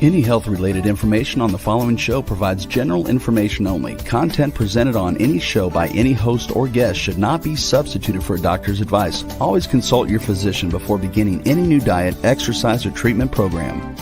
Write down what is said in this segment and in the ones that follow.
Any health-related information on the following show provides general information only. Content presented on any show by any host or guest should not be substituted for a doctor's advice. Always consult your physician before beginning any new diet, exercise, or treatment program.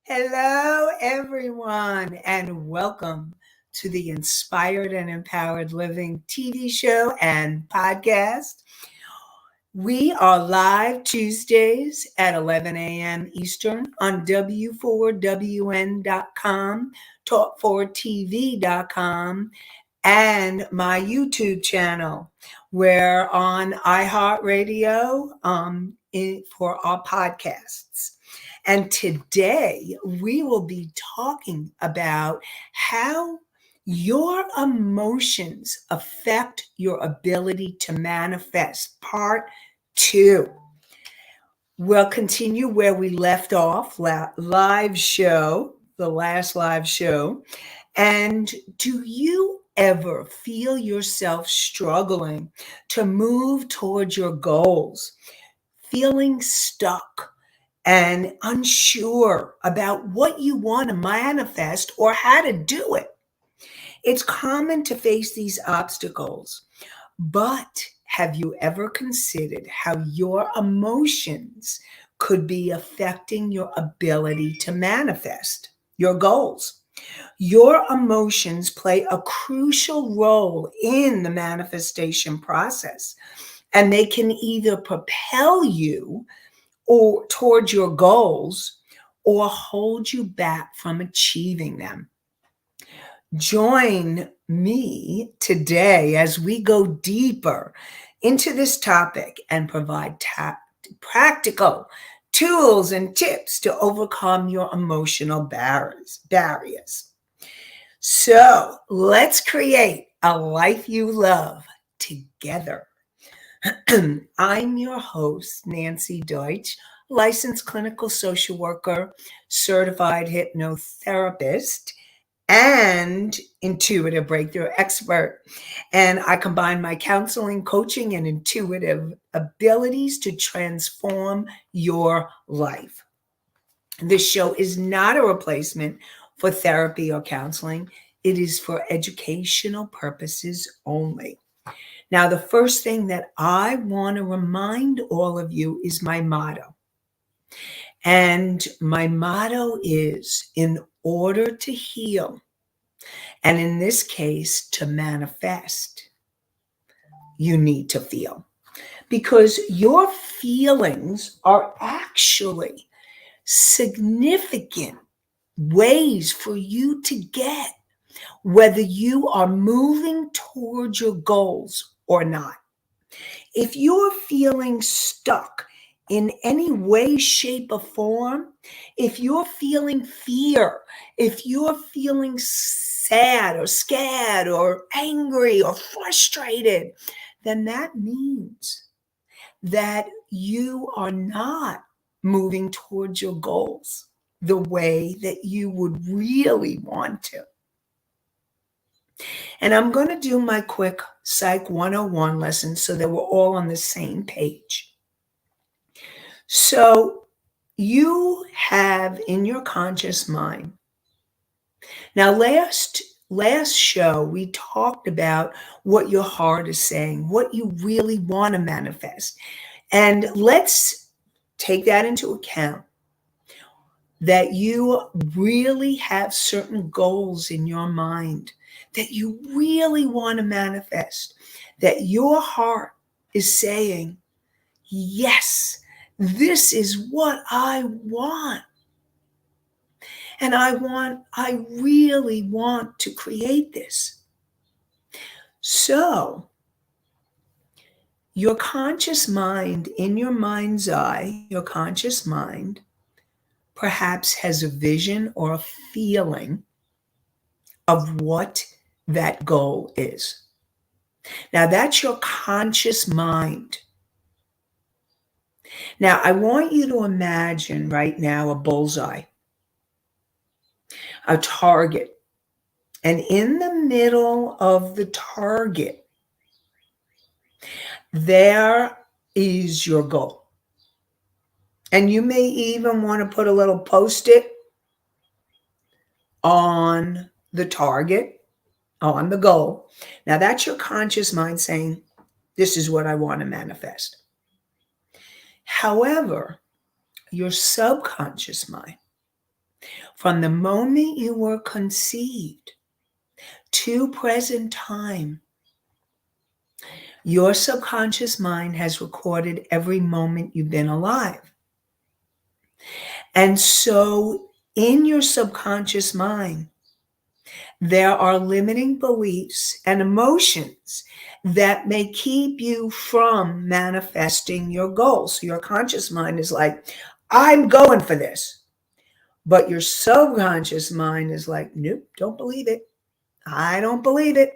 Hello, everyone, and welcome to the Inspired and Empowered Living TV show and podcast. We are live Tuesdays at 11 a.m. Eastern on W4WN.com, Talk4TV.com, and my YouTube channel. We're on iHeartRadio for our podcasts. And today we will be talking about how your emotions affect your ability to manifest. Part 2. We'll continue where we left off, the last live show. And do you ever feel yourself struggling to move towards your goals, feeling stuck and unsure about what you want to manifest or how to do it? It's common to face these obstacles, but have you ever considered how your emotions could be affecting your ability to manifest your goals? Your emotions play a crucial role in the manifestation process, and they can either propel you or towards your goals or hold you back from achieving them. Join me today as we go deeper into this topic and provide practical tools and tips to overcome your emotional barriers. So let's create a life you love together. I'm your host, Nancy Deutsch, licensed clinical social worker, certified hypnotherapist, and intuitive breakthrough expert. And I combine my counseling, coaching, and intuitive abilities to transform your life. This show is not a replacement for therapy or counseling. It is for educational purposes only. Now, the first thing that I want to remind all of you is my motto. And my motto is, in order to heal, and in this case, to manifest, you need to feel. Because your feelings are actually significant ways for you to get whether you are moving towards your goals or not. If you're feeling stuck in any way, shape, or form, if you're feeling fear, if you're feeling sad or scared or angry or frustrated, then that means that you are not moving towards your goals the way that you would really want to. And I'm going to do my quick Psych 101 lesson so that we're all on the same page. So you have in your conscious mind. Now, last show, we talked about what your heart is saying, what you really want to manifest. And let's take that into account, that you really have certain goals in your mind that you really want to manifest, that your heart is saying, yes, this is what I want. And I really want to create this. So Your conscious mind, in your mind's eye, your conscious mind perhaps has a vision or a feeling of what that goal is. Now, that's your conscious mind. Now, I want you to imagine right now a bullseye, a target. And in the middle of the target, there is your goal. And you may even want to put a little post-it on the target, on the goal. Now, that's your conscious mind saying, this is what I want to manifest. However, your subconscious mind, from the moment you were conceived to present time, your subconscious mind has recorded every moment you've been alive. And so in your subconscious mind, there are limiting beliefs and emotions that may keep you from manifesting your goals. So your conscious mind is like, I'm going for this. But your subconscious mind is like, nope, don't believe it. I don't believe it.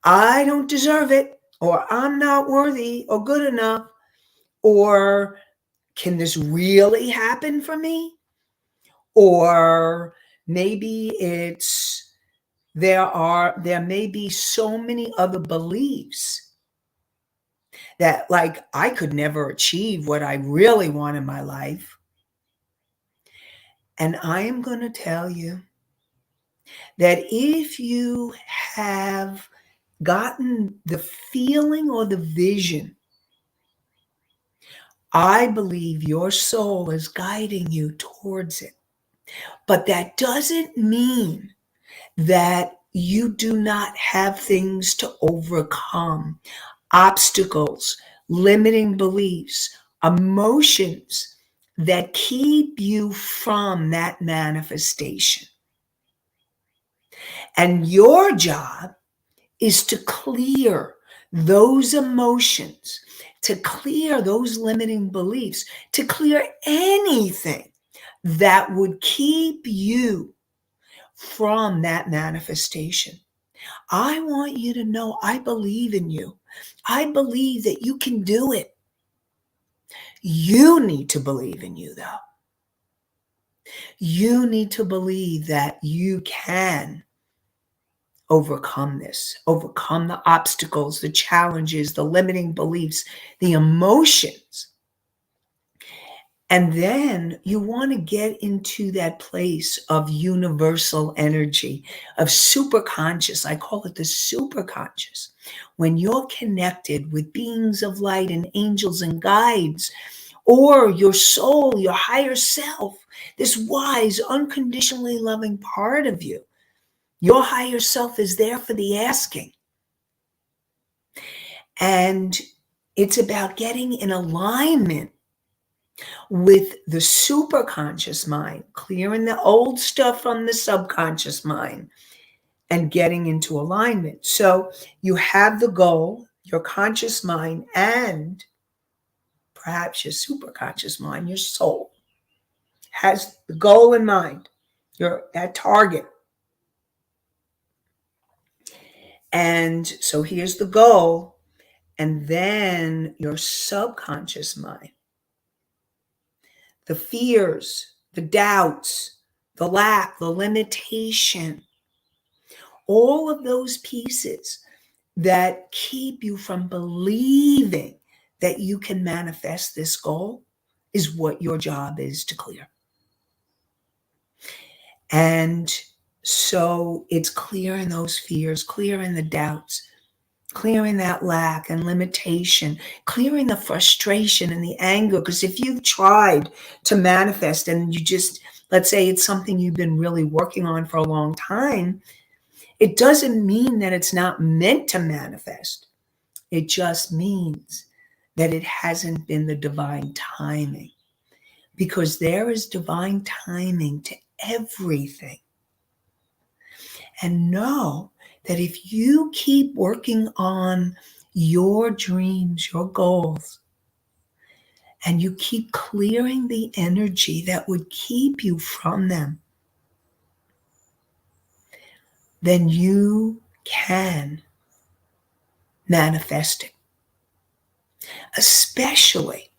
I don't deserve it. Or I'm not worthy or good enough. Or can this really happen for me? Or maybe it's there may be so many other beliefs that, like, I could never achieve what I really want in my life. And I am going to tell you that if you have gotten the feeling or the vision, I believe your soul is guiding you towards it. But that doesn't mean that you do not have things to overcome, obstacles, limiting beliefs, emotions that keep you from that manifestation. And your job is to clear those emotions, to clear those limiting beliefs, to clear anything that would keep you from that manifestation. I want you to know I believe in you. I believe that you can do it. You need to believe in you, though. You need to believe that you can overcome this, overcome the obstacles, the challenges, the limiting beliefs, the emotions. And then you want to get into that place of universal energy, of superconscious. I call it the superconscious. When you're connected with beings of light and angels and guides, or your soul, your higher self, this wise, unconditionally loving part of you, your higher self is there for the asking. And it's about getting in alignment with the superconscious mind, clearing the old stuff from the subconscious mind and getting into alignment. So you have the goal, your conscious mind, and perhaps your superconscious mind, your soul, has the goal in mind, that target. And so here's the goal. And then your subconscious mind, the fears, the doubts, the lack, the limitation, all of those pieces that keep you from believing that you can manifest this goal is what your job is to clear. And so it's clearing those fears, clearing the doubts, clearing that lack and limitation, clearing the frustration and the anger. Because if you've tried to manifest and you just, let's say it's something you've been really working on for a long time, it doesn't mean that it's not meant to manifest. It just means that it hasn't been the divine timing, because there is divine timing to everything. And know that if you keep working on your dreams, your goals, and you keep clearing the energy that would keep you from them, then you can manifest it. Especially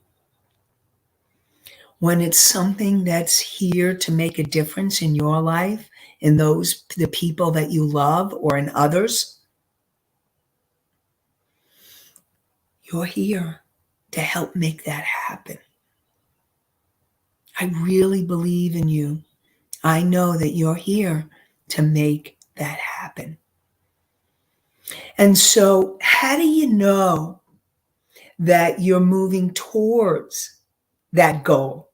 when it's something that's here to make a difference in your life, in the people that you love, or in others. You're here to help make that happen. I really believe in you. I know that you're here to make that happen. And so, how do you know that you're moving towards that goal?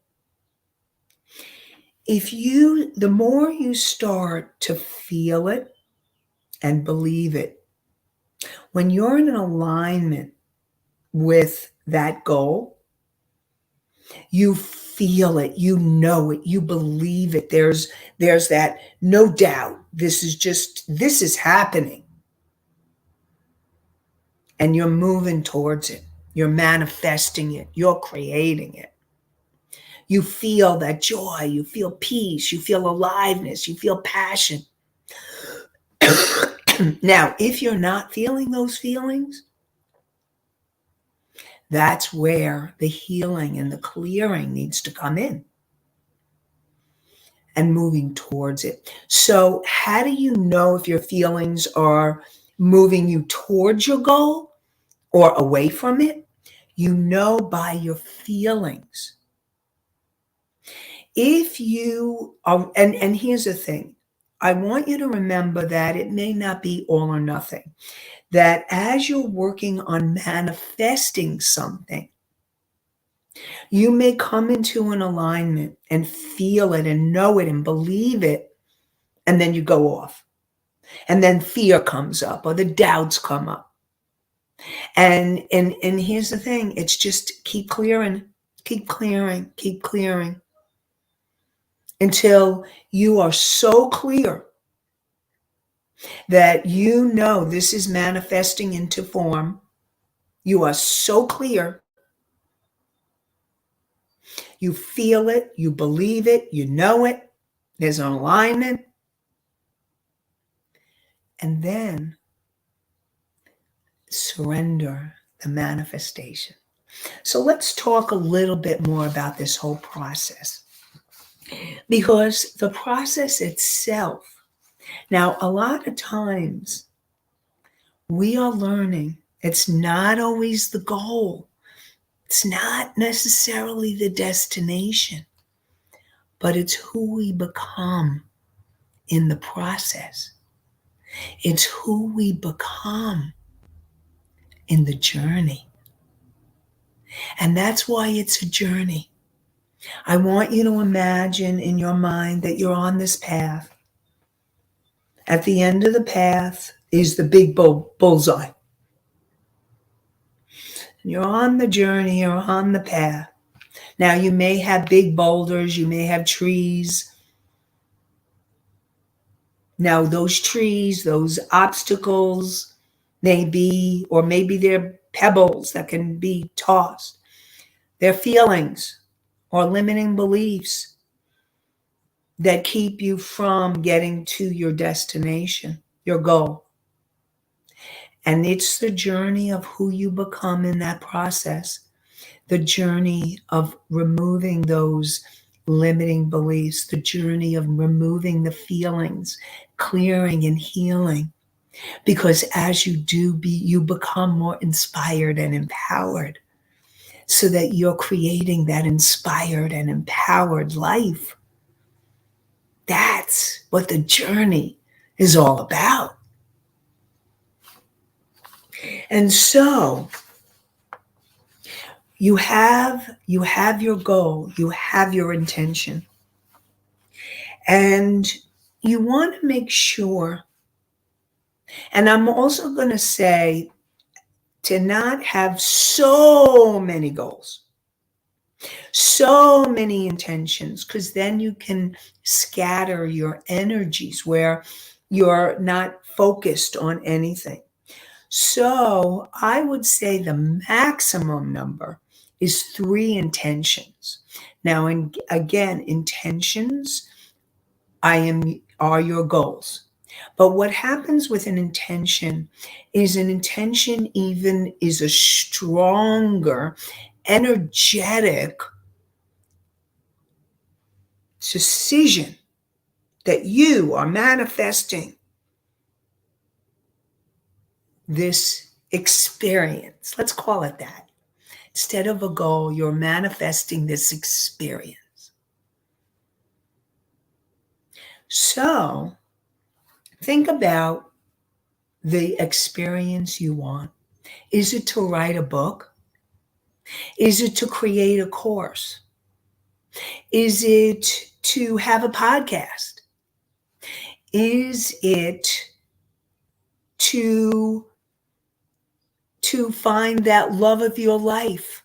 The more you start to feel it and believe it, when you're in an alignment with that goal, you feel it, you know it, you believe it. There's that no doubt. This is happening. And you're moving towards it. You're manifesting it. You're creating it. You feel that joy, you feel peace, you feel aliveness, you feel passion. Now, if you're not feeling those feelings, that's where the healing and the clearing needs to come in and moving towards it. So, how do you know if your feelings are moving you towards your goal or away from it? You know by your feelings. If you are, and here's the thing, I want you to remember that it may not be all or nothing. That as you're working on manifesting something, you may come into an alignment and feel it and know it and believe it, and then you go off. And then fear comes up or the doubts come up. And here's the thing, it's just keep clearing, keep clearing, keep clearing until you are so clear that you know this is manifesting into form. You are so clear. You feel it, you believe it, you know it. There's an alignment. And then surrender the manifestation. So let's talk a little bit more about this whole process. Because the process itself, now a lot of times we are learning it's not always the goal. It's not necessarily the destination, but it's who we become in the process. It's who we become in the journey. And that's why it's a journey. I want you to imagine in your mind that you're on this path. At the end of the path is the big bullseye. You're on the journey, you're on the path. Now, you may have big boulders, you may have trees. Now, those trees, those obstacles maybe they're pebbles that can be tossed. They're feelings or limiting beliefs that keep you from getting to your destination, your goal. And it's the journey of who you become in that process, the journey of removing those limiting beliefs, the journey of removing the feelings, clearing and healing. Because as you do, you become more inspired and empowered so that you're creating that inspired and empowered life. That's what the journey is all about. And so you have your goal, you have your intention, and you want to make sure, and I'm also going to say to not have so many goals, so many intentions, because then you can scatter your energies where you're not focused on anything. So I would say the maximum number is 3 intentions. Now, again, intentions are your goals. But what happens with an intention even is a stronger, energetic decision that you are manifesting this experience. Let's call it that. Instead of a goal, you're manifesting this experience. So think about the experience you want. Is it to write a book? Is it to create a course? Is it to have a podcast? Is it to find that love of your life?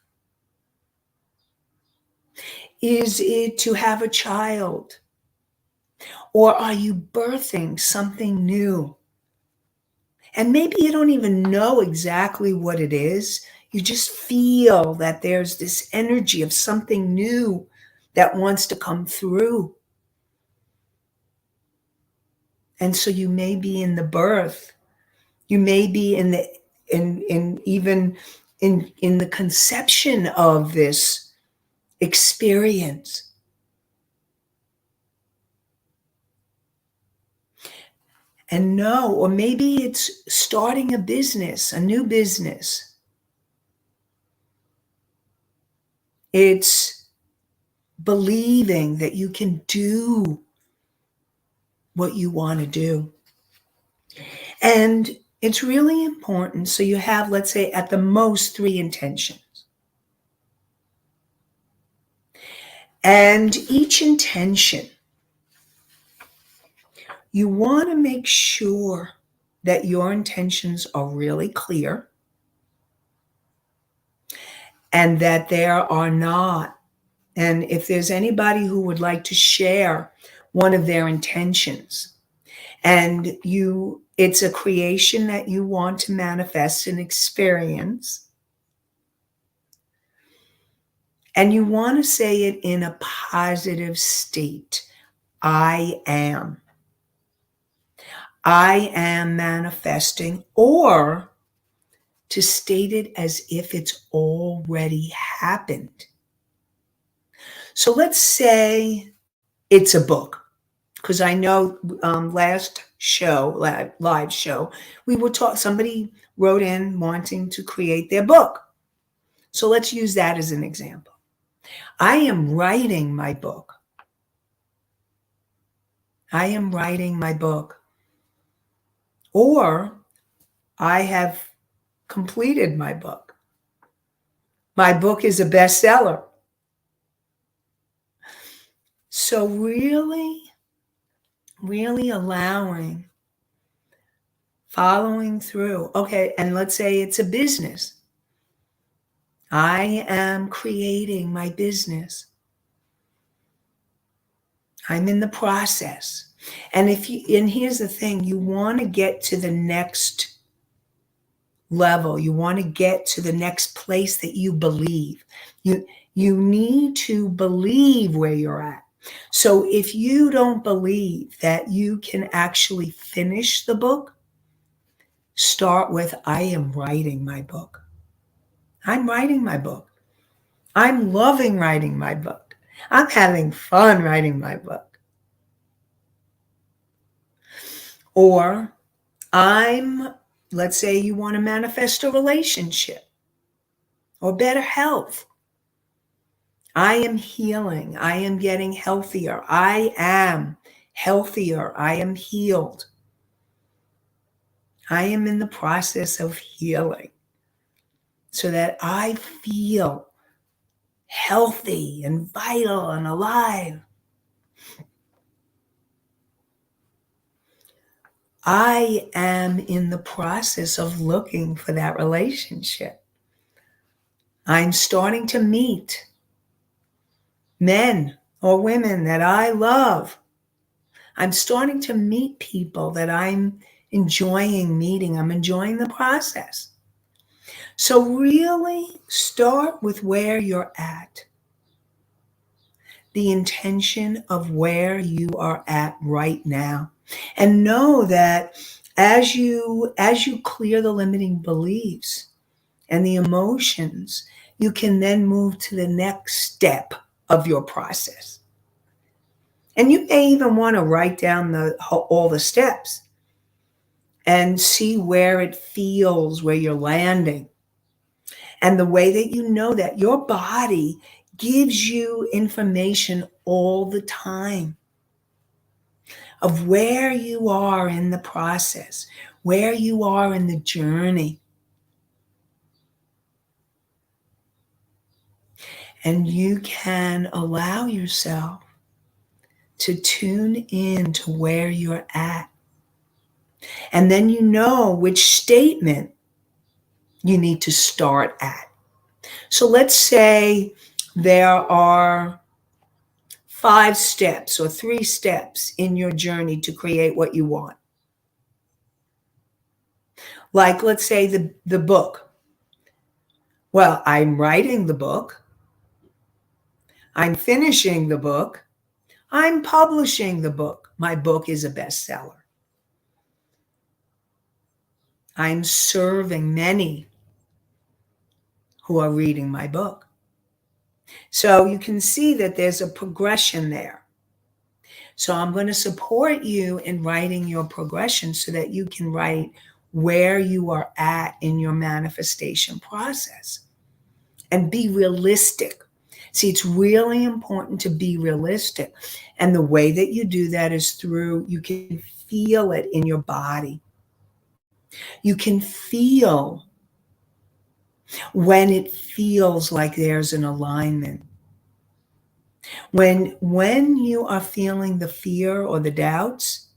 Is it to have a child? Or are you birthing something new? And maybe you don't even know exactly what it is. You just feel that there's this energy of something new that wants to come through. And so you may be in the birth. You may be in the in the conception of this experience. And no, or maybe it's starting a business, a new business. It's believing that you can do what you want to do. And it's really important. So you have, let's say, at the most 3 intentions. And each intention, you want to make sure that your intentions are really clear and that there are not. And if there's anybody who would like to share one of their intentions, and it's a creation that you want to manifest and experience, and you want to say it in a positive state. I am manifesting, or to state it as if it's already happened. So let's say it's a book, because I know last show, live show, somebody wrote in wanting to create their book. So let's use that as an example. I am writing my book. I am writing my book. Or I have completed my book. My book is a bestseller. So really, really following through. Okay, and let's say it's a business. I am creating my business. I'm in the process. And here's the thing, you want to get to the next level. You want to get to the next place that you believe. You need to believe where you're at. So if you don't believe that you can actually finish the book, start with, I am writing my book. I'm writing my book. I'm loving writing my book. I'm having fun writing my book. Or let's say you want to manifest a relationship or better health. I am healing. I am getting healthier. I am healthier. I am healed. I am in the process of healing so that I feel healthy and vital and alive. I am in the process of looking for that relationship. I'm starting to meet men or women that I love. I'm starting to meet people that I'm enjoying meeting. I'm enjoying the process. So really start with where you're at. The intention of where you are at right now. And know that as you clear the limiting beliefs and the emotions, you can then move to the next step of your process. And you may even want to write down all the steps and see where it feels, where you're landing. And the way that you know that your body gives you information all the time of where you are in the process, where you are in the journey. And you can allow yourself to tune in to where you're at. And then you know which statement you need to start at. So let's say there are 5 steps or 3 steps in your journey to create what you want. Like, let's say the book. Well, I'm writing the book. I'm finishing the book. I'm publishing the book. My book is a bestseller. I'm serving many who are reading my book. So you can see that there's a progression there. So I'm going to support you in writing your progression so that you can write where you are at in your manifestation process and be realistic. See, it's really important to be realistic. And the way that you do that is through, you can feel it in your body. You can feel when it feels like there's an alignment. When you are feeling the fear or the doubts,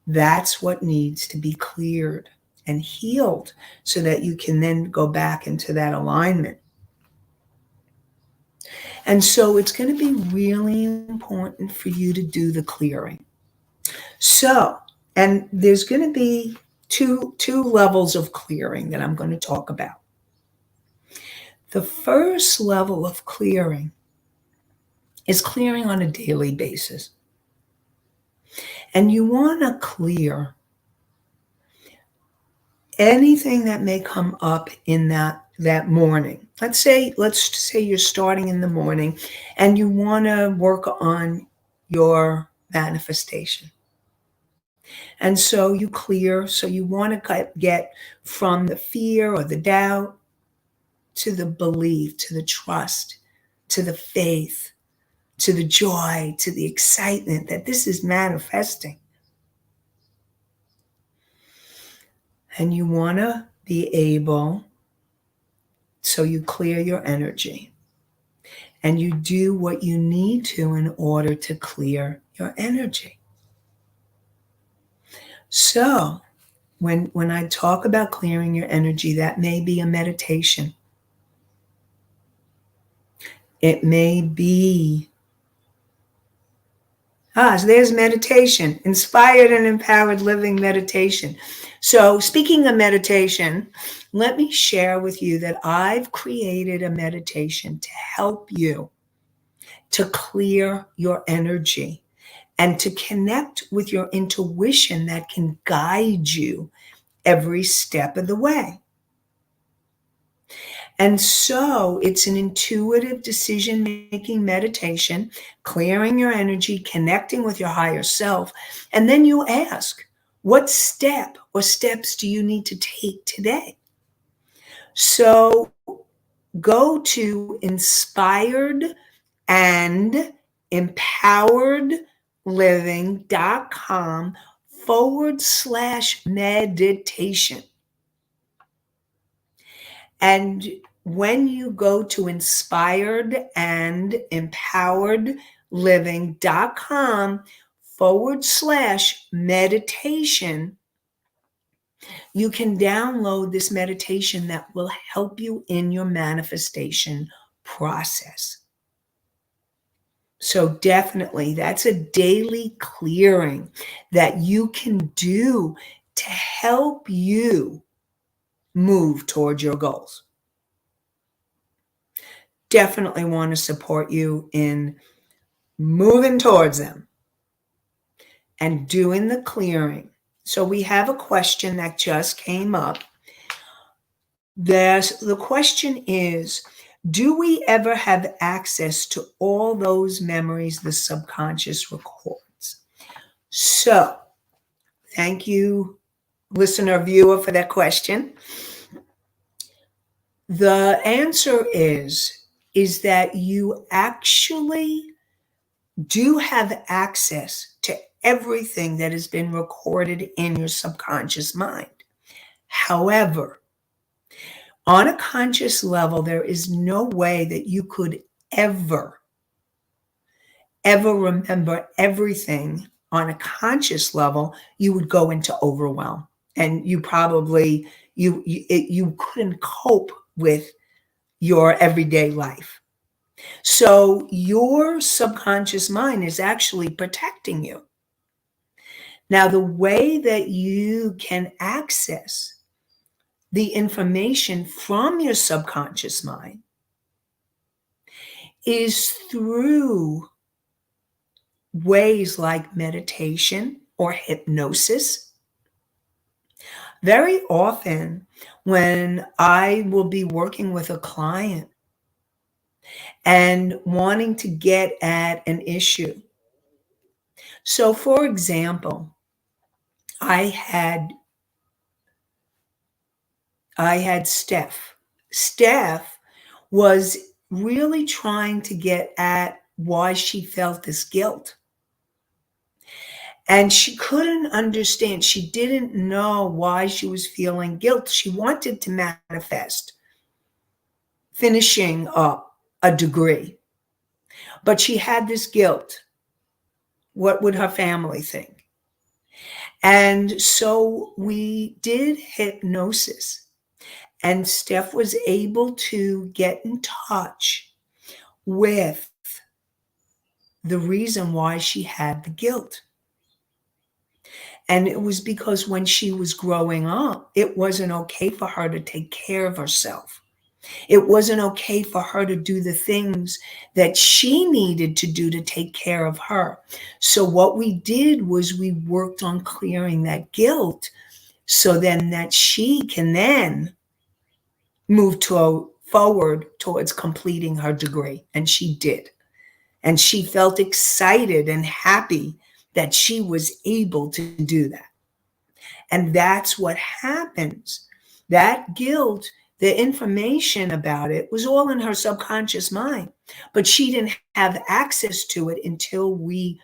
that's what needs to be cleared and healed so that you can then go back into that alignment. And so it's going to be really important for you to do the clearing. So, and there's going to be two levels of clearing that I'm going to talk about. The first level of clearing is clearing on a daily basis. And you want to clear anything that may come up in that morning. Let's say you're starting in the morning and you want to work on your manifestation. And so you clear, so you want to get from the fear or the doubt to the belief, to the trust, to the faith, to the joy, to the excitement that this is manifesting. And you want to be able, so you clear your energy and you do what you need to in order to clear your energy. So when I talk about clearing your energy, that may be a meditation. It may be, so there's meditation, inspired and empowered living meditation. So speaking of meditation, let me share with you that I've created a meditation to help you to clear your energy and to connect with your intuition that can guide you every step of the way. And so it's an intuitive decision-making meditation, clearing your energy, connecting with your higher self. And then you ask, what step or steps do you need to take today? So go to inspiredandempoweredliving.com/meditation. And when you go to inspiredandempoweredliving.com/meditation, you can download this meditation that will help you in your manifestation process. So definitely, that's a daily clearing that you can do to help you move towards your goals. Definitely want to support you in moving towards them and doing the clearing. So we have a question that just came up. The question is, do we ever have access to all those memories the subconscious records? So, thank you, listener, viewer, for that question. The answer is that you actually do have access to everything that has been recorded in your subconscious mind. However, on a conscious level, there is no way that you could ever, ever remember everything on a conscious level. You would go into overwhelm, and you probably you couldn't cope with your everyday life. So your subconscious mind is actually protecting you. Now, the way that you can access the information from your subconscious mind is through ways like meditation or hypnosis. Very often, when I will be working with a client and wanting to get at an issue. So, for example, I had Steph. Steph was really trying to get at why she felt this guilt. And she couldn't understand. She didn't know why she was feeling guilt. She wanted to manifest finishing up a degree, but she had this guilt. What would her family think? And so we did hypnosis, and Steph was able to get in touch with the reason why she had the guilt. And it was because when she was growing up, it wasn't okay for her to take care of herself. It wasn't okay for her to do the things that she needed to do to take care of her. So what we did was we worked on clearing that guilt so then that she can then move forward towards completing her degree. And she did. And she felt excited and happy that she was able to do that. And that's what happens. That guilt, the information about it was all in her subconscious mind, but she didn't have access to it until we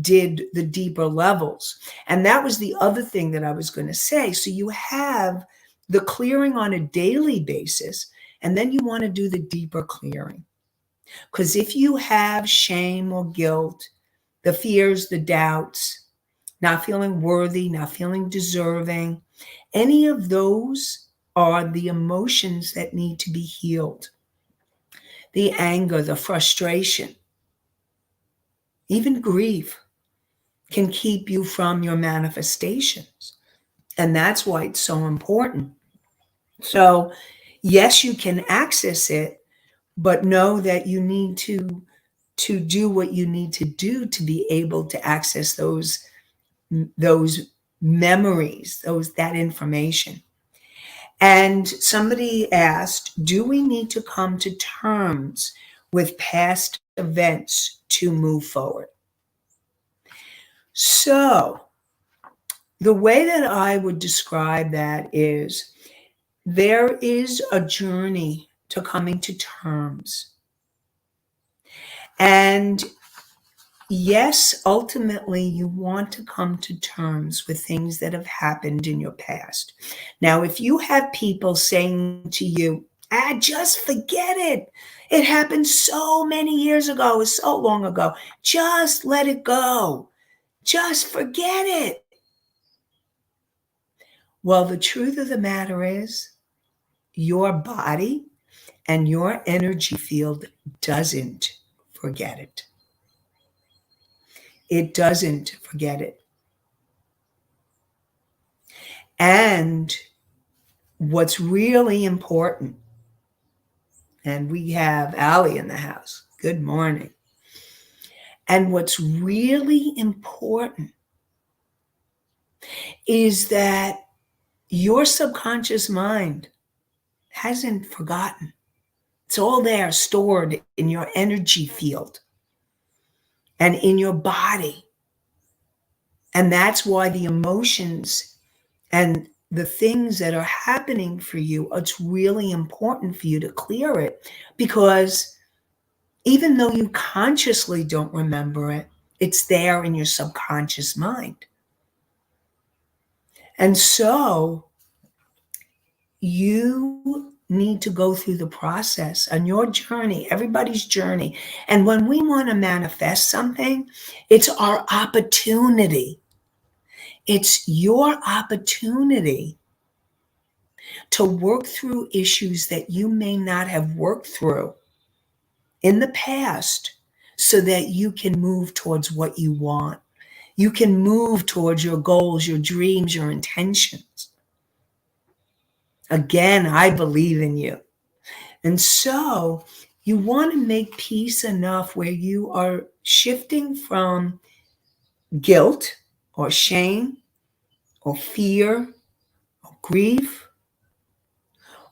did the deeper levels. And that was the other thing that I was going to say. So you have the clearing on a daily basis, and then you want to do the deeper clearing. Because if you have shame or guilt, the fears, the doubts, not feeling worthy, not feeling deserving, any of those are the emotions that need to be healed. The anger, the frustration, even grief can keep you from your manifestations. And that's why it's so important. So, yes, you can access it, but know that you need to do what you need to do to be able to access those memories, that information. And somebody asked, do we need to come to terms with past events to move forward? So, the way that I would describe that is there is a journey to coming to terms. And yes, ultimately, you want to come to terms with things that have happened in your past. Now, if you have people saying to you, just forget it. It happened so many years ago, so long ago. Just let it go. Just forget it. Well, the truth of the matter is, your body and your energy field doesn't forget it. it doesn't forget it. And what's really important, and we have Allie in the house. Good morning. And what's really important is that your subconscious mind hasn't forgotten. It's all there stored in your energy field and in your body. And that's why the emotions and the things that are happening for you, it's really important for you to clear it, because even though you consciously don't remember it, it's there in your subconscious mind. And so you need to go through the process on your journey, everybody's journey. And when we want to manifest something, it's our opportunity. It's your opportunity to work through issues that you may not have worked through in the past so that you can move towards what you want. You can move towards your goals, your dreams, your intentions. Again, I believe in you. And so you want to make peace enough where you are shifting from guilt or shame or fear or grief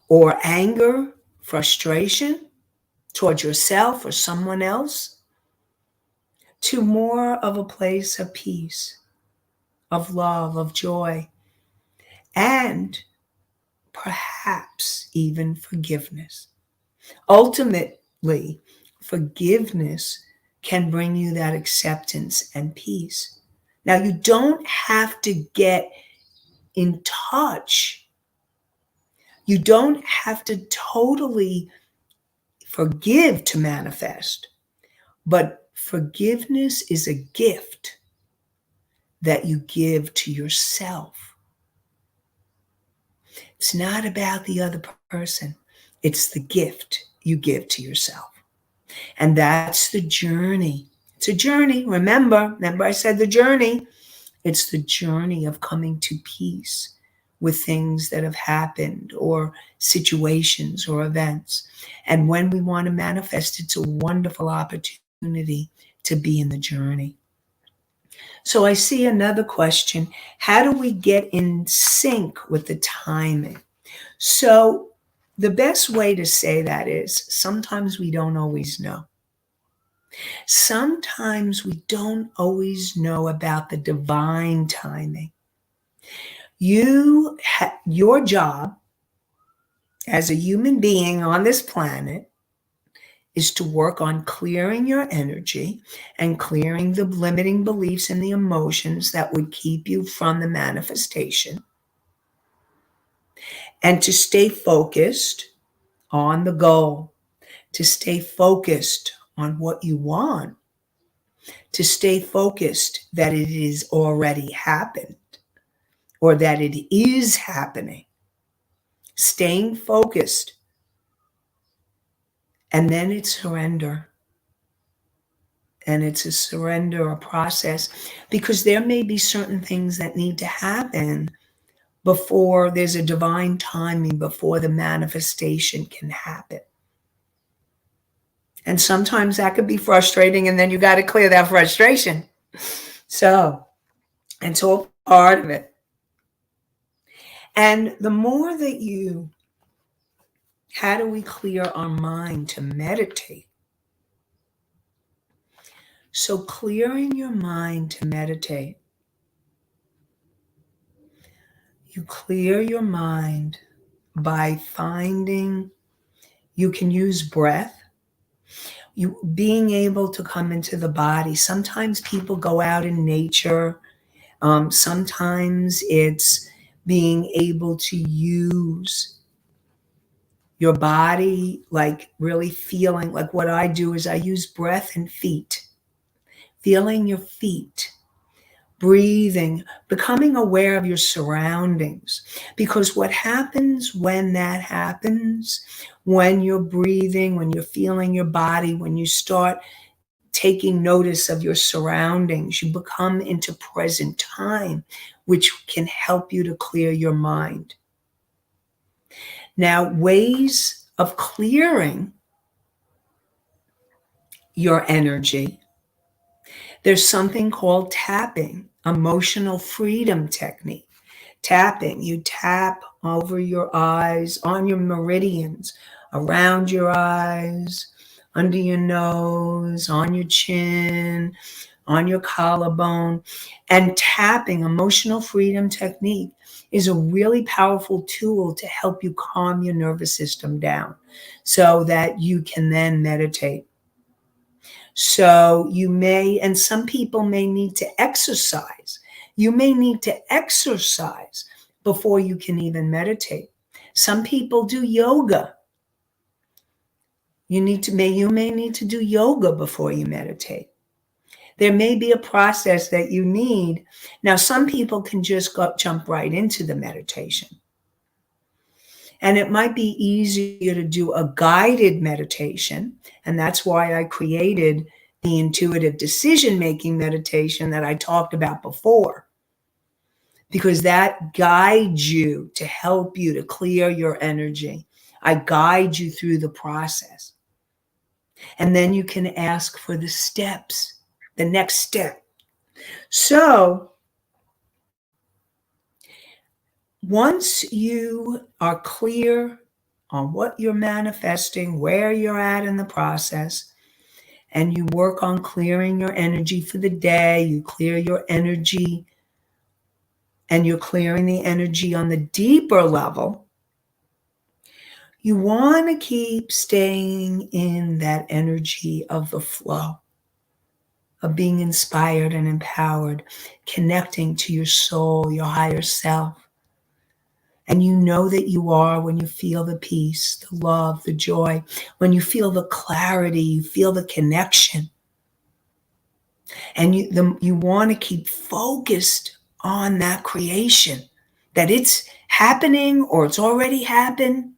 or anger, frustration towards yourself or someone else, to more of a place of peace, of love, of joy, and perhaps even forgiveness. Ultimately, forgiveness can bring you that acceptance and peace. Now, you don't have to get in touch. You don't have to totally forgive to manifest, but forgiveness is a gift that you give to yourself. It's not about the other person. It's the gift you give to yourself. And that's the journey. It's a journey. Remember I said the journey. It's the journey of coming to peace with things that have happened or situations or events. And when we want to manifest, it's a wonderful opportunity to be in the journey. So I see another question. How do we get in sync with the timing? So the best way to say that is sometimes we don't always know. Sometimes we don't always know about the divine timing. Your job as a human being on this planet is to work on clearing your energy and clearing the limiting beliefs and the emotions that would keep you from the manifestation, and to stay focused on the goal, to stay focused on what you want, to stay focused that it is already happened or that it is happening. Staying focused. And then it's surrender. And it's a surrender, a process, because there may be certain things that need to happen before there's a divine timing, before the manifestation can happen. And sometimes that could be frustrating, and then you got to clear that frustration. So it's all part of it. And the more that how do we clear our mind to meditate? So clearing your mind to meditate, you clear your mind by finding, you can use breath, you being able to come into the body. Sometimes people go out in nature. Sometimes it's being able to use your body, like really feeling, like what I do is I use breath and feet, feeling your feet, breathing, becoming aware of your surroundings. Because what happens when that happens, when you're breathing, when you're feeling your body, when you start taking notice of your surroundings. You become into present time, which can help you to clear your mind. Now, ways of clearing your energy. There's something called tapping, emotional freedom technique. Tapping, you tap over your eyes, on your meridians, around your eyes, under your nose, on your chin, on your collarbone. And tapping, emotional freedom technique, is a really powerful tool to help you calm your nervous system down so that you can then meditate. So you may, and some people may need to exercise. You may need to exercise before you can even meditate. Some people do yoga. You may need to do yoga before you meditate. There may be a process that you need. Now, some people can just jump right into the meditation. And it might be easier to do a guided meditation. And that's why I created the intuitive decision-making meditation that I talked about before, because that guides you to help you to clear your energy. I guide you through the process. And then you can ask for the steps, the next step. So once you are clear on what you're manifesting, where you're at in the process, and you work on clearing your energy for the day, you clear your energy, and you're clearing the energy on the deeper level, you want to keep staying in that energy of the flow, of being inspired and empowered, connecting to your soul, your higher self. And you know that you are when you feel the peace, the love, the joy, when you feel the clarity, you feel the connection. And you want to keep focused on that creation, that it's happening or it's already happened,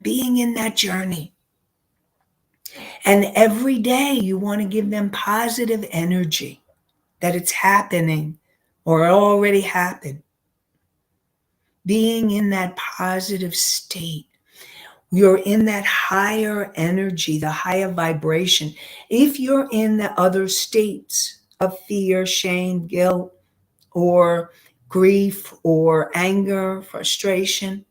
being in that journey. And every day you want to give them positive energy that it's happening or it already happened. Being in that positive state. You're in that higher energy, the higher vibration. If you're in the other states of fear, shame, guilt, or grief, or anger, frustration,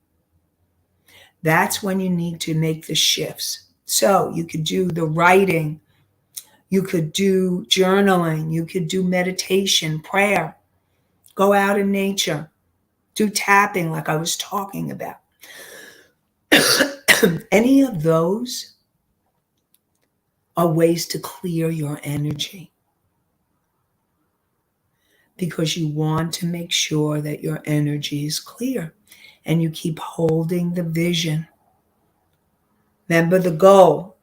that's when you need to make the shifts. So you could do the writing, you could do journaling, you could do meditation, prayer, go out in nature, do tapping like I was talking about. Any of those are ways to clear your energy, because you want to make sure that your energy is clear and you keep holding the vision. Remember the goal,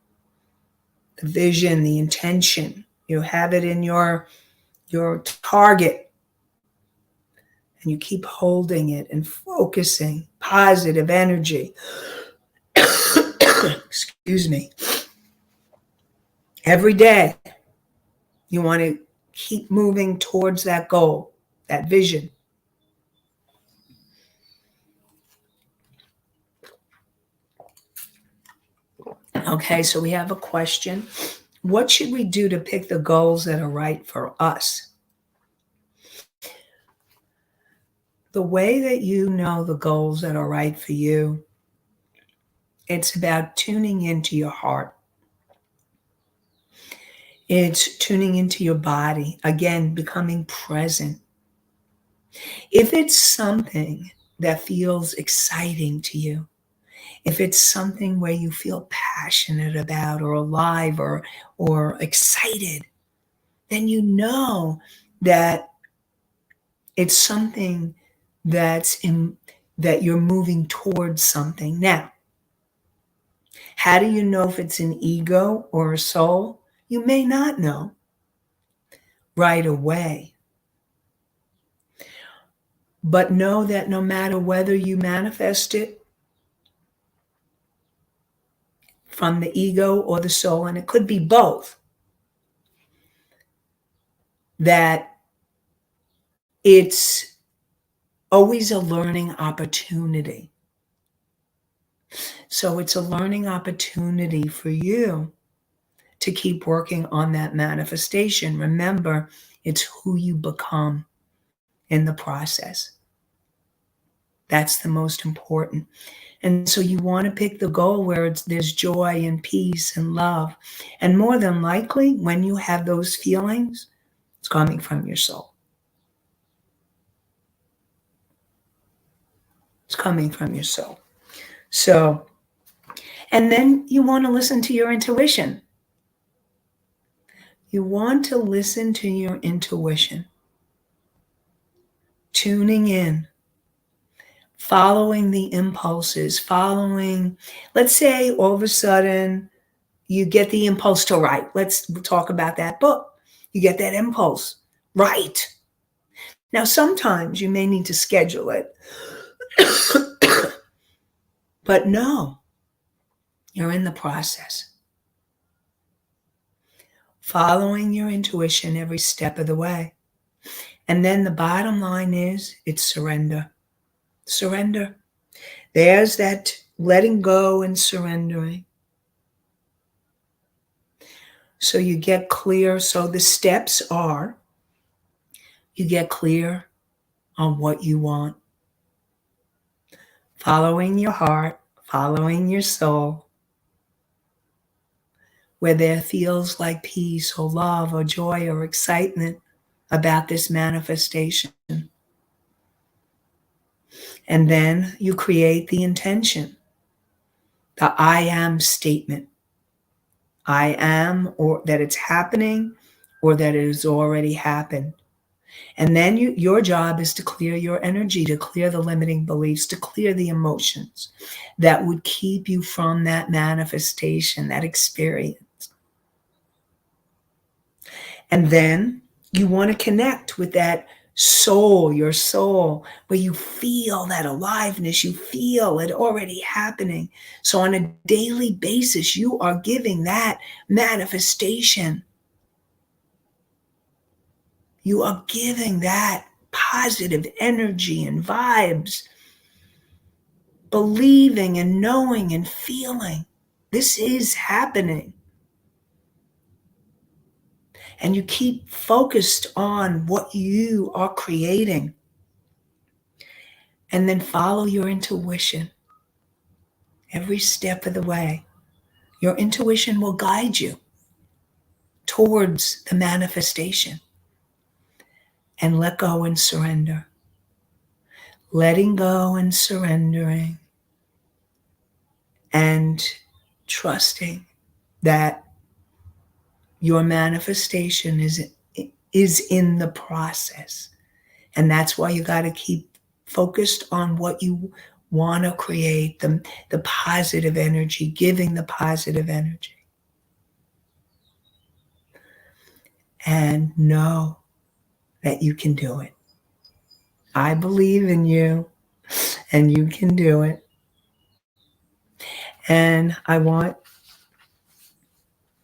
the vision, the intention. You have it in your target, and you keep holding it and focusing positive energy. Excuse me. Every day, you want to keep moving towards that goal, that vision. Okay, so we have a question. What should we do to pick the goals that are right for us? The way that you know the goals that are right for you, it's about tuning into your heart. It's tuning into your body. Again, becoming present. If it's something that feels exciting to you, if it's something where you feel passionate about or alive or excited, then you know that it's something that you're moving towards something. Now, how do you know if it's an ego or a soul? You may not know right away. But know that no matter whether you manifest it from the ego or the soul, and it could be both, that it's always a learning opportunity. So it's a learning opportunity for you to keep working on that manifestation. Remember, it's who you become in the process. That's the most important. And so you want to pick the goal where there's joy and peace and love. And more than likely, when you have those feelings, it's coming from your soul. It's coming from your soul. So, and then you want to listen to your intuition. You want to listen to your intuition. Tuning in, following the impulses, let's say all of a sudden you get the impulse to write. Let's talk about that book. You get that impulse, write. Now, sometimes you may need to schedule it, but no, you're in the process. Following your intuition every step of the way. And then the bottom line is it's surrender. Surrender. There's that letting go and surrendering. So you get clear. So the steps are, you get clear on what you want. Following your heart, following your soul. Where there feels like peace or love or joy or excitement about this manifestation. And then you create the intention, the I am statement. I am, or that it's happening, or that it has already happened. And then your job is to clear your energy, to clear the limiting beliefs, to clear the emotions that would keep you from that manifestation, that experience. And then you want to connect with that soul, your soul, where you feel that aliveness, you feel it already happening. So on a daily basis, you are giving that manifestation. You are giving that positive energy and vibes, believing and knowing and feeling this is happening. And you keep focused on what you are creating. And then follow your intuition every step of the way. Your intuition will guide you towards the manifestation. And let go and surrender. Letting go and surrendering. And trusting that your manifestation is in the process. And that's why you got to keep focused on what you want to create, the positive energy, giving the positive energy. And know that you can do it. I believe in you, and you can do it. And I want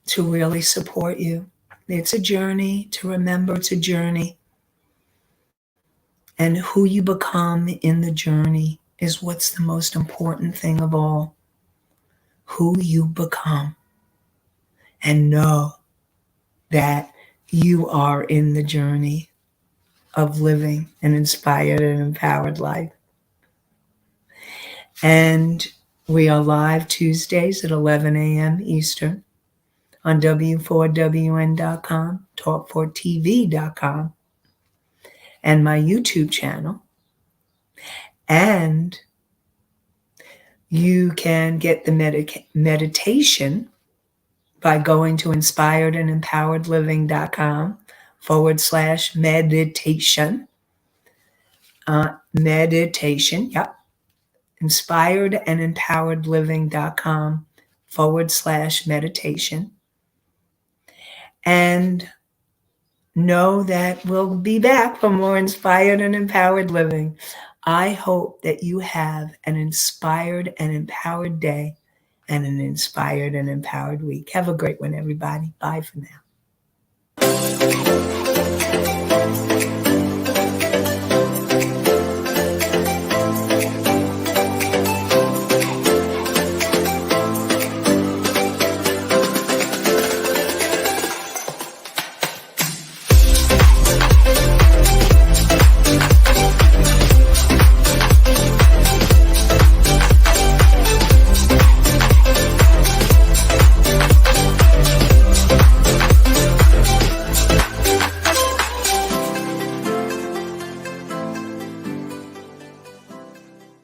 to really support you. It's a journey. To remember, it's a journey. And who you become in the journey is what's the most important thing of all. Who you become. And know that you are in the journey of living an inspired and empowered life. And we are live Tuesdays at 11 a.m. Eastern on W4WN.com, Talk4TV.com, and my YouTube channel. And you can get the meditation by going to inspiredandempoweredliving.com/meditation. Meditation, yep. inspiredandempoweredliving.com/meditation. And know that we'll be back for more inspired and empowered living. I hope that you have an inspired and empowered day and an inspired and empowered week. Have a great one, everybody. Bye for now.